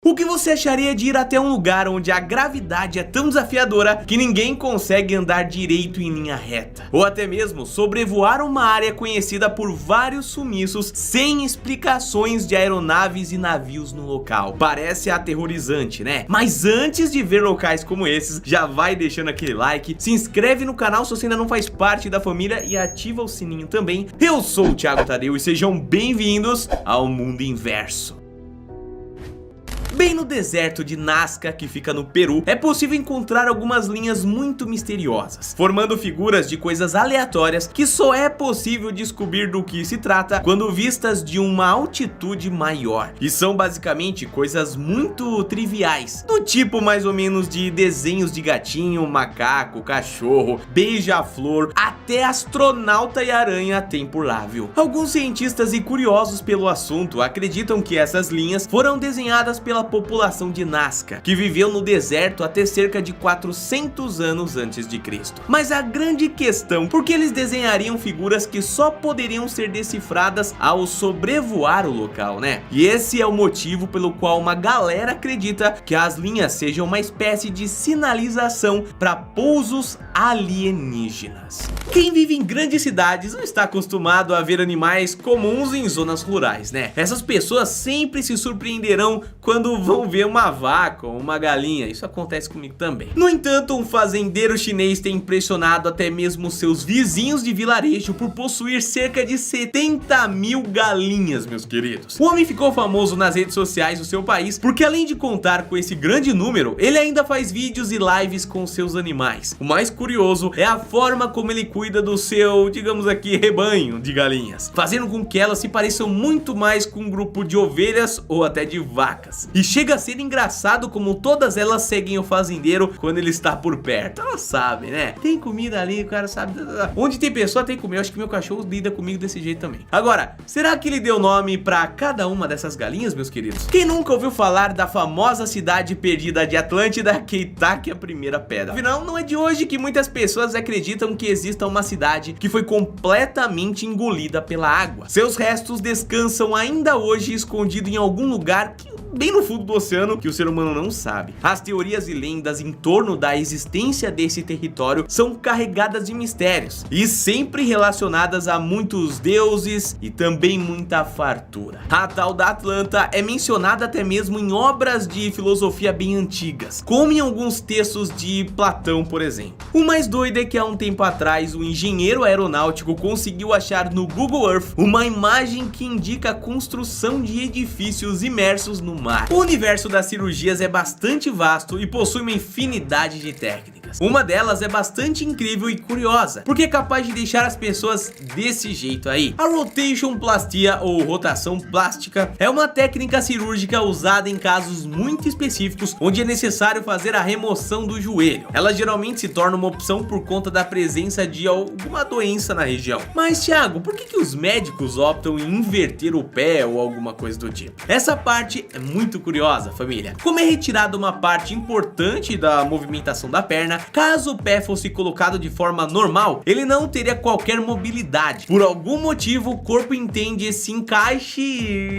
O que você acharia de ir até um lugar onde a gravidade é tão desafiadora que ninguém consegue andar direito em linha reta? Ou até mesmo sobrevoar uma área conhecida por vários sumiços sem explicações de aeronaves e navios no local. Parece aterrorizante, né? Mas antes de ver locais como esses, já vai deixando aquele like, se inscreve no canal se você ainda não faz parte da família e ativa o sininho também. Eu sou o Thiago Tadeu e sejam bem-vindos ao Mundo Inverso. Bem no deserto de Nazca, que fica no Peru, é possível encontrar algumas linhas muito misteriosas, formando figuras de coisas aleatórias que só é possível descobrir do que se trata quando vistas de uma altitude maior. E são basicamente coisas muito triviais, do tipo mais ou menos de desenhos de gatinho, macaco, cachorro, beija-flor, até astronauta e aranha tem por lá, viu? Alguns cientistas e curiosos pelo assunto acreditam que essas linhas foram desenhadas pela população de Nazca, que viveu no deserto até cerca de 400 anos antes de Cristo. Mas a grande questão, por que eles desenhariam figuras que só poderiam ser decifradas ao sobrevoar o local, né? E esse é o motivo pelo qual uma galera acredita que as linhas sejam uma espécie de sinalização para pousos alienígenas. Quem vive em grandes cidades não está acostumado a ver animais comuns em zonas rurais, né? Essas pessoas sempre se surpreenderão quando vão ver uma vaca ou uma galinha. Isso acontece comigo também. No entanto, um fazendeiro chinês tem impressionado até mesmo seus vizinhos de vilarejo por possuir cerca de 70 mil galinhas, meus queridos. O homem ficou famoso nas redes sociais do seu país porque, além de contar com esse grande número, ele ainda faz vídeos e lives com seus animais. O mais curioso é a forma como ele cuida do seu, digamos aqui, rebanho de galinhas, fazendo com que elas se pareçam muito mais com um grupo de ovelhas ou até de vacas. E chega a ser engraçado como todas elas seguem o fazendeiro quando ele está por perto. Elas sabem, né? Tem comida ali, o cara sabe. Onde tem pessoa tem comida. Eu acho que meu cachorro lida comigo desse jeito também. Agora, será que ele deu nome pra cada uma dessas galinhas, meus queridos? Quem nunca ouviu falar da famosa cidade perdida de Atlântida, que taque a primeira pedra? Afinal, não é de hoje que muitas pessoas acreditam que exista uma cidade que foi completamente engolida pela água. Seus restos descansam ainda hoje escondido em algum lugar bem no fundo do oceano que o ser humano não sabe. As teorias e lendas em torno da existência desse território são carregadas de mistérios e sempre relacionadas a muitos deuses e também muita fartura. A tal da Atlanta é mencionada até mesmo em obras de filosofia bem antigas, como em alguns textos de Platão, por exemplo. O mais doido é que há um tempo atrás um engenheiro aeronáutico conseguiu achar no Google Earth uma imagem que indica a construção de edifícios imersos no mar. O universo das cirurgias é bastante vasto e possui uma infinidade de técnicas. Uma delas é bastante incrível e curiosa, porque é capaz de deixar as pessoas desse jeito aí. A rotation plastia, ou rotação plástica, é uma técnica cirúrgica usada em casos muito específicos onde é necessário fazer a remoção do joelho. Ela geralmente se torna uma opção por conta da presença de alguma doença na região. Mas Thiago, por que os médicos optam em inverter o pé ou alguma coisa do tipo? Essa parte é muito curiosa, família. Como é retirada uma parte importante da movimentação da perna, caso o pé fosse colocado de forma normal, ele não teria qualquer mobilidade. Por algum motivo, o corpo entende esse encaixe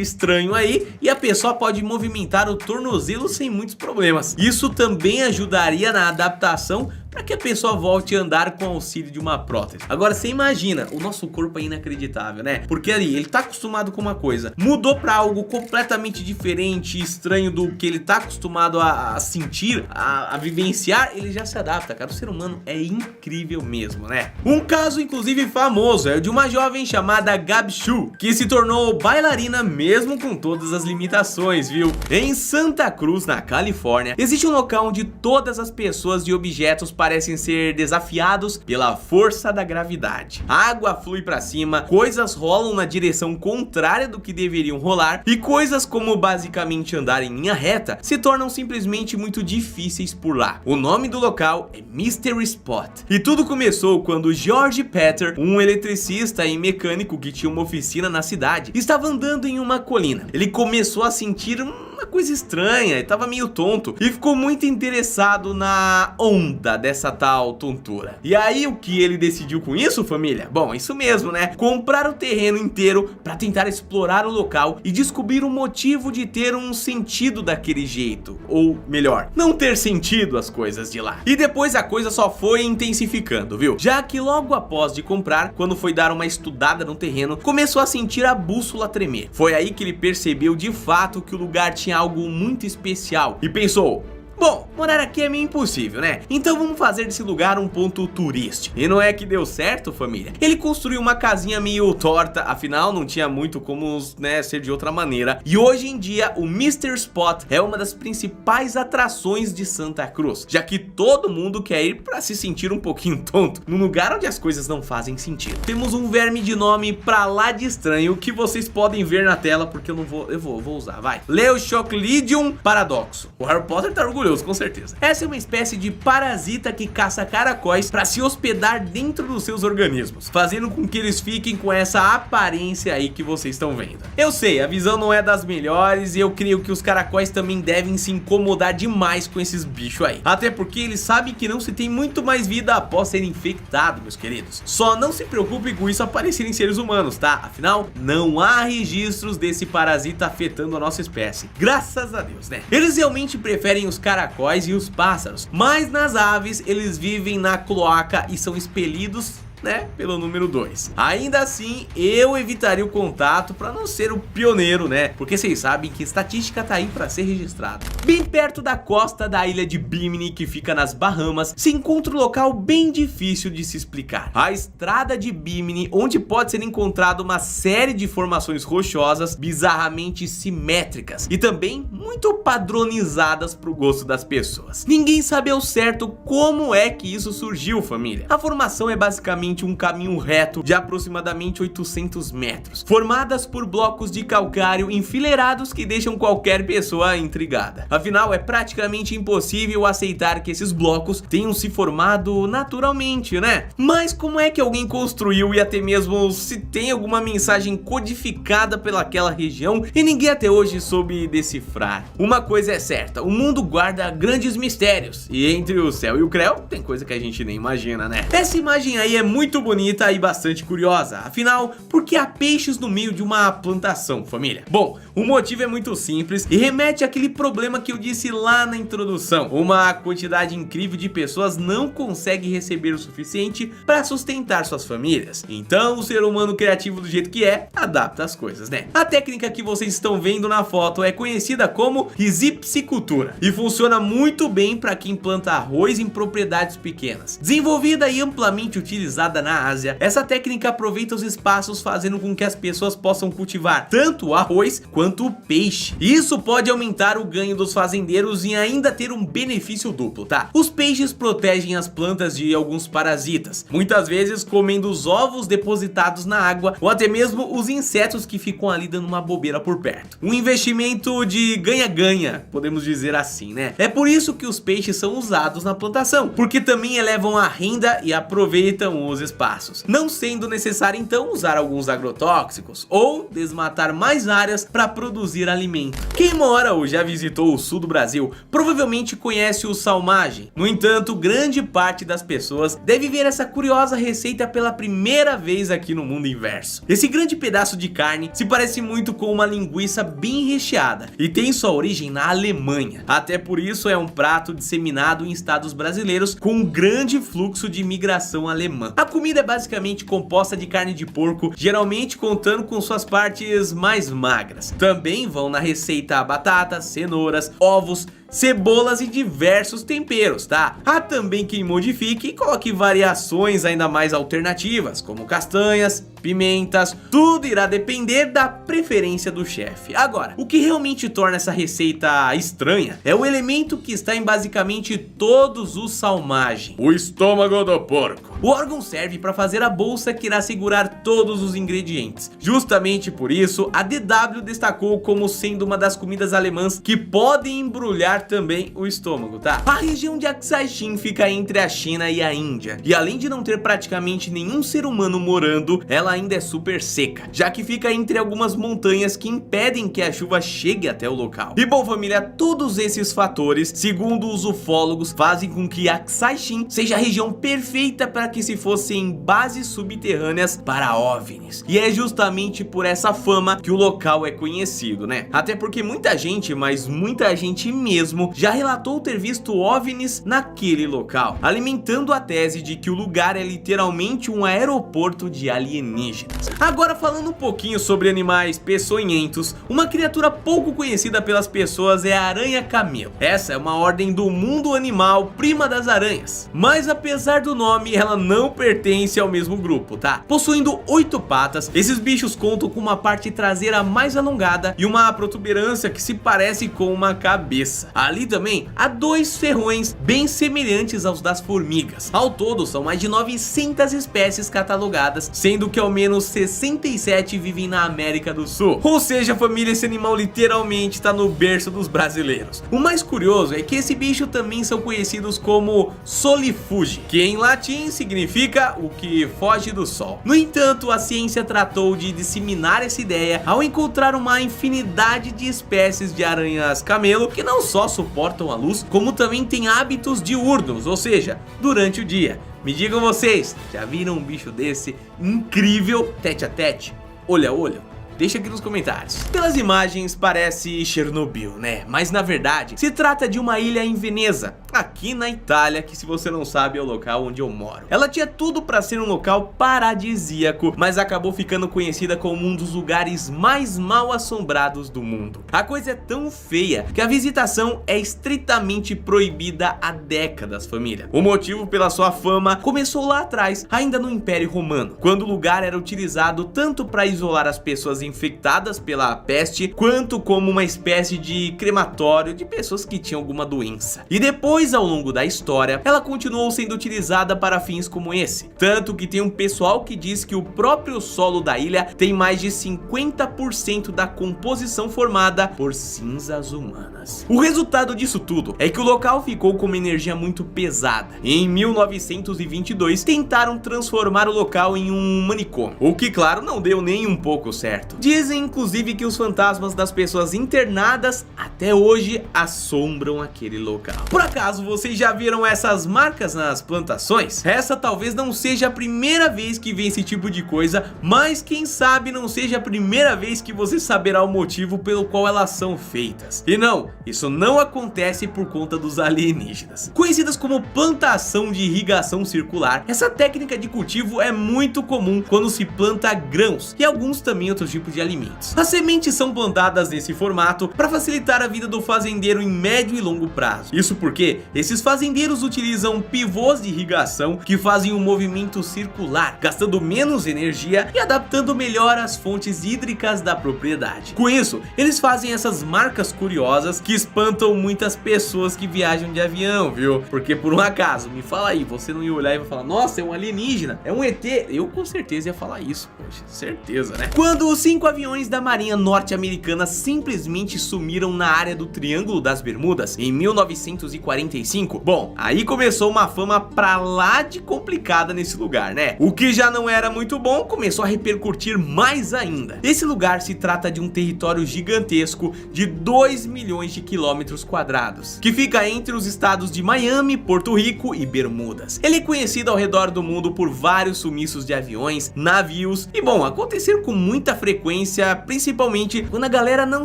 estranho aí e a pessoa pode movimentar o tornozelo sem muitos problemas. Isso também ajudaria na adaptação para que a pessoa volte a andar com auxílio de uma prótese. Agora você imagina, o nosso corpo é inacreditável, né? Porque ali, ele tá acostumado com uma coisa, mudou para algo completamente diferente, estranho do que ele tá acostumado a sentir, a vivenciar, ele já se adapta, cara. O ser humano é incrível mesmo, né? Um caso, inclusive, famoso é o de uma jovem chamada Gabi Chu, que se tornou bailarina mesmo com todas as limitações, viu? Em Santa Cruz, na Califórnia, existe um local onde todas as pessoas e objetos parecem ser desafiados pela força da gravidade. A água flui para cima, coisas rolam na direção contrária do que deveriam rolar e coisas como basicamente andar em linha reta se tornam simplesmente muito difíceis por lá. O nome do local é Mystery Spot. E tudo começou quando George Petter, um eletricista e mecânico que tinha uma oficina na cidade, estava andando em uma colina. Ele começou a sentir uma coisa estranha, ele tava meio tonto e ficou muito interessado na onda dessa tal tontura. E aí o que ele decidiu com isso, família? Bom, isso mesmo, né? Comprar o terreno inteiro para tentar explorar o local e descobrir o motivo de ter um sentido daquele jeito, ou melhor, não ter sentido as coisas de lá. E depois a coisa só foi intensificando, viu? Já que logo após de comprar, quando foi dar uma estudada no terreno, começou a sentir a bússola tremer. Foi aí que ele percebeu de fato que o lugar tinha algo muito especial e pensou: bom, morar aqui é meio impossível, né? Então vamos fazer desse lugar um ponto turístico. E não é que deu certo, família? Ele construiu uma casinha meio torta, afinal não tinha muito como, né, ser de outra maneira. E hoje em dia o Mr. Spot é uma das principais atrações de Santa Cruz, já que todo mundo quer ir pra se sentir um pouquinho tonto, num lugar onde as coisas não fazem sentido. Temos um verme de nome pra lá de estranho que vocês podem ver na tela, porque eu vou usar, vai. Leochoclidium paradoxo. O Harry Potter tá orgulhoso, com certeza. Essa é uma espécie de parasita que caça caracóis para se hospedar dentro dos seus organismos, fazendo com que eles fiquem com essa aparência aí que vocês estão vendo. Eu sei, a visão não é das melhores e eu creio que os caracóis também devem se incomodar demais com esses bichos aí, até porque eles sabem que não se tem muito mais vida após ser infectado, meus queridos. Só não se preocupe com isso aparecer em seres humanos, tá? Afinal, não há registros desse parasita afetando a nossa espécie, graças a Deus, né? Eles realmente preferem os caracóis e os pássaros, mas nas aves eles vivem na cloaca e são expelidos, né, pelo número 2. Ainda assim, eu evitaria o contato para não ser o pioneiro, né? Porque vocês sabem que estatística tá aí para ser registrada. Bem perto da costa da ilha de Bimini, que fica nas Bahamas, se encontra um local bem difícil de se explicar. A estrada de Bimini, onde pode ser encontrado uma série de formações rochosas bizarramente simétricas e também muito padronizadas pro gosto das pessoas. Ninguém sabe ao certo como é que isso surgiu, família. A formação é basicamente um caminho reto de aproximadamente 800 metros, formadas por blocos de calcário enfileirados que deixam qualquer pessoa intrigada. Afinal, é praticamente impossível aceitar que esses blocos tenham se formado naturalmente, né? Mas como é que alguém construiu e até mesmo se tem alguma mensagem codificada pelaquela região e ninguém até hoje soube decifrar? Uma coisa é certa, o mundo guarda grandes mistérios e entre o céu e o creu tem coisa que a gente nem imagina, né? Essa imagem aí é muito bonita e bastante curiosa. Afinal, por que há peixes no meio de uma plantação, família? Bom, o motivo é muito simples e remete àquele problema que eu disse lá na introdução. Uma quantidade incrível de pessoas não consegue receber o suficiente para sustentar suas famílias. Então, o ser humano criativo do jeito que é, adapta as coisas, né? A técnica que vocês estão vendo na foto é conhecida como risipsicultura e funciona muito bem para quem planta arroz em propriedades pequenas. Desenvolvida e amplamente utilizada na Ásia, essa técnica aproveita os espaços, fazendo com que as pessoas possam cultivar tanto o arroz quanto o peixe. Isso pode aumentar o ganho dos fazendeiros e ainda ter um benefício duplo, tá? Os peixes protegem as plantas de alguns parasitas, muitas vezes comendo os ovos depositados na água ou até mesmo os insetos que ficam ali dando uma bobeira por perto. Um investimento de ganha-ganha, podemos dizer assim, né? É por isso que os peixes são usados na plantação, porque também elevam a renda e aproveitam os espaços, não sendo necessário então usar alguns agrotóxicos ou desmatar mais áreas para produzir alimento. Quem mora ou já visitou o sul do Brasil provavelmente conhece o salmagem. No entanto, grande parte das pessoas deve ver essa curiosa receita pela primeira vez aqui no mundo inverso. Esse grande pedaço de carne se parece muito com uma linguiça bem recheada e tem sua origem na Alemanha. Até por isso é um prato disseminado em estados brasileiros com um grande fluxo de imigração alemã. A comida é basicamente composta de carne de porco, geralmente contando com suas partes mais magras. Também vão na receita batatas, cenouras, ovos, cebolas e diversos temperos, tá? Há também quem modifique e coloque variações ainda mais alternativas, como castanhas, pimentas, tudo irá depender da preferência do chefe. Agora, o que realmente torna essa receita estranha é o elemento que está em basicamente todos os salmagem: o estômago do porco. O órgão serve para fazer a bolsa que irá segurar todos os ingredientes. Justamente por isso, a DW destacou como sendo uma das comidas alemãs que podem embrulhar também o estômago, tá? A região de Aksai-Chin fica entre a China e a Índia, e além de não ter praticamente nenhum ser humano morando, ela ainda é super seca, já que fica entre algumas montanhas que impedem que a chuva chegue até o local. E bom, família, todos esses fatores, segundo os ufólogos, fazem com que Aksai-Chin seja a região perfeita para que se fossem bases subterrâneas para OVNIs. E é justamente por essa fama que o local é conhecido, né? Até porque muita gente, mas muita gente mesmo, já relatou ter visto OVNIs naquele local, alimentando a tese de que o lugar é literalmente um aeroporto de alienígenas. Agora, falando um pouquinho sobre animais peçonhentos, uma criatura pouco conhecida pelas pessoas é a aranha-camelo. Essa é uma ordem do mundo animal, prima das aranhas, mas apesar do nome, ela não pertence ao mesmo grupo, tá? Possuindo 8 patas, esses bichos contam com uma parte traseira mais alongada e uma protuberância que se parece com uma cabeça. Ali também há 2 ferrões bem semelhantes aos das formigas. Ao todo são mais de 900 espécies catalogadas, sendo que ao menos 67 vivem na América do Sul. Ou seja, família, esse animal literalmente está no berço dos brasileiros. O mais curioso é que esse bicho também são conhecidos como solifuge, que em latim significa o que foge do sol. No entanto, a ciência tratou de disseminar essa ideia ao encontrar uma infinidade de espécies de aranhas camelo que não só suportam a luz, como também têm hábitos diurnos, ou seja, durante o dia. Me digam vocês, já viram um bicho desse incrível tete a tete, olho a olho? Deixa aqui nos comentários. Pelas imagens parece Chernobyl, né? Mas na verdade se trata de uma ilha em Veneza, aqui na Itália, que se você não sabe é o local onde eu moro. Ela tinha tudo para ser um local paradisíaco, mas acabou ficando conhecida como um dos lugares mais mal assombrados do mundo. A coisa é tão feia que a visitação é estritamente proibida há décadas, família. O motivo pela sua fama começou lá atrás, ainda no Império Romano, quando o lugar era utilizado tanto para isolar as pessoas infectadas pela peste, quanto como uma espécie de crematório de pessoas que tinham alguma doença. E depois, ao longo da história, ela continuou sendo utilizada para fins como esse, tanto que tem um pessoal que diz que o próprio solo da ilha tem mais de 50% da composição formada por cinzas humanas. O resultado disso tudo é que o local ficou com uma energia muito pesada. Em 1922 tentaram transformar o local em um manicômio, o que claro não deu nem um pouco certo. Dizem inclusive que os fantasmas das pessoas internadas até hoje assombram aquele local. Por acaso vocês já viram essas marcas nas plantações? Essa talvez não seja a primeira vez que vê esse tipo de coisa, mas quem sabe não seja a primeira vez que você saberá o motivo pelo qual elas são feitas. E não, isso não acontece por conta dos alienígenas. Conhecidas como plantação de irrigação circular, essa técnica de cultivo é muito comum quando se planta grãos e alguns também outros tipos de alimentos. As sementes são plantadas nesse formato para facilitar a vida do fazendeiro em médio e longo prazo. Isso porque esses fazendeiros utilizam pivôs de irrigação que fazem um movimento circular, gastando menos energia e adaptando melhor as fontes hídricas da propriedade. Com isso, eles fazem essas marcas curiosas que espantam muitas pessoas que viajam de avião, viu? Porque por um acaso, me fala aí, você não ia olhar e vai falar, nossa, é um alienígena, é um ET? Eu com certeza ia falar isso, poxa, certeza, né? Quando os 5 aviões da Marinha Norte-Americana simplesmente sumiram na área do Triângulo das Bermudas em 1945, bom, aí começou uma fama pra lá de complicada nesse lugar, né? O que já não era muito bom começou a repercutir mais ainda. Esse lugar se trata de um território gigantesco de 2 milhões de quilômetros quadrados, que fica entre os estados de Miami, Porto Rico e Bermudas. Ele é conhecido ao redor do mundo por vários sumiços de aviões, navios e, bom, acontecer com muita frequência, principalmente quando a galera não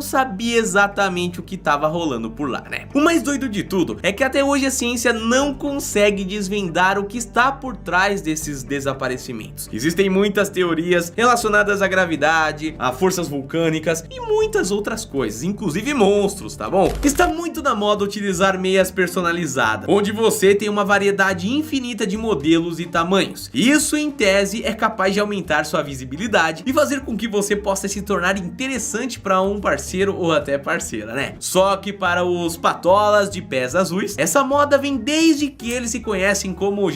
sabia exatamente o que estava rolando por lá, né? O mais doido de tudo é que até hoje a ciência não consegue desvendar o que está por trás desses desaparecimentos. Existem muitas teorias relacionadas à gravidade, a forças vulcânicas e muitas outras coisas, inclusive monstros, tá bom? Está muito na moda utilizar meias personalizadas, onde você tem uma variedade infinita de modelos e tamanhos. Isso, em tese, é capaz de aumentar sua visibilidade e fazer com que você possa se tornar interessante para um parceiro ou até parceira, né? Só que para os patolas de pés azuis, Essa moda vem desde que eles se conhecem como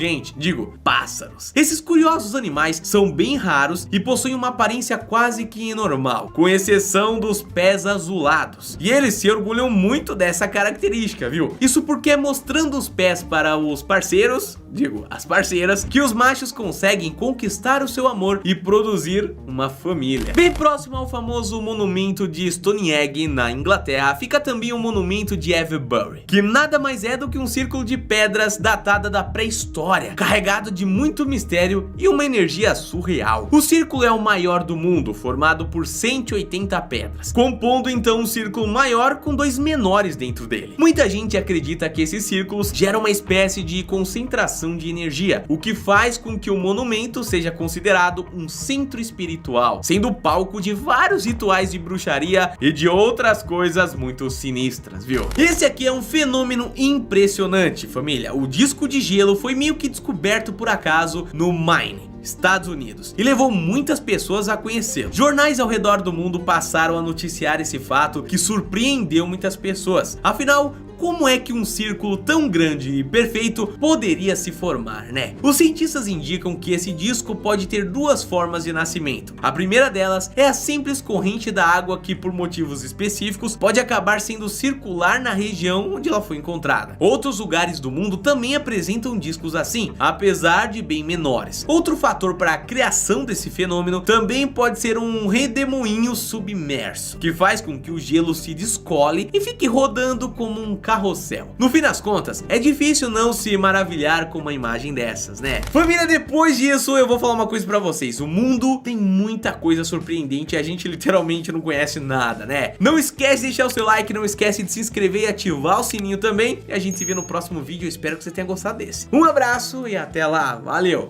pássaros. Esses curiosos animais são bem raros e possuem uma aparência quase que normal, com exceção dos pés azulados. E eles se orgulham muito dessa característica, viu? Isso porque é mostrando os pés para os parceiros, as parceiras, que os machos conseguem conquistar o seu amor e produzir uma família. Bem próximo ao famoso monumento de Stonehenge na Inglaterra, fica também o monumento de Avebury, que nada mais é do que um círculo de pedras datada da pré-história, carregado de muito mistério e uma energia surreal. O círculo é o maior do mundo, formado por 180 pedras, compondo então um círculo maior com 2 menores dentro dele. Muita gente acredita que esses círculos geram uma espécie de concentração de energia, o que faz com que o monumento seja considerado um centro espiritual, sendo palco de vários rituais de bruxaria e de outras coisas muito sinistras, viu? Esse aqui é um fenômeno impressionante, família. O disco de gelo foi meio que descoberto por acaso no Maine, Estados Unidos, e levou muitas pessoas a conhecê-lo. Jornais ao redor do mundo passaram a noticiar esse fato, que surpreendeu muitas pessoas. Afinal, como é que um círculo tão grande e perfeito poderia se formar, né? Os cientistas indicam que esse disco pode ter 2 formas de nascimento. A primeira delas é a simples corrente da água que, por motivos específicos, pode acabar sendo circular na região onde ela foi encontrada. Outros lugares do mundo também apresentam discos assim, apesar de bem menores. Outro fator para a criação desse fenômeno também pode ser um redemoinho submerso, que faz com que o gelo se descole e fique rodando como um carrossel. No fim das contas, é difícil não se maravilhar com uma imagem dessas, né? Família, depois disso eu vou falar uma coisa pra vocês: o mundo tem muita coisa surpreendente e a gente literalmente não conhece nada, né? Não esquece de deixar o seu like, não esquece de se inscrever e ativar o sininho também, e a gente se vê no próximo vídeo. Eu espero que você tenha gostado desse. Um abraço e até lá, valeu!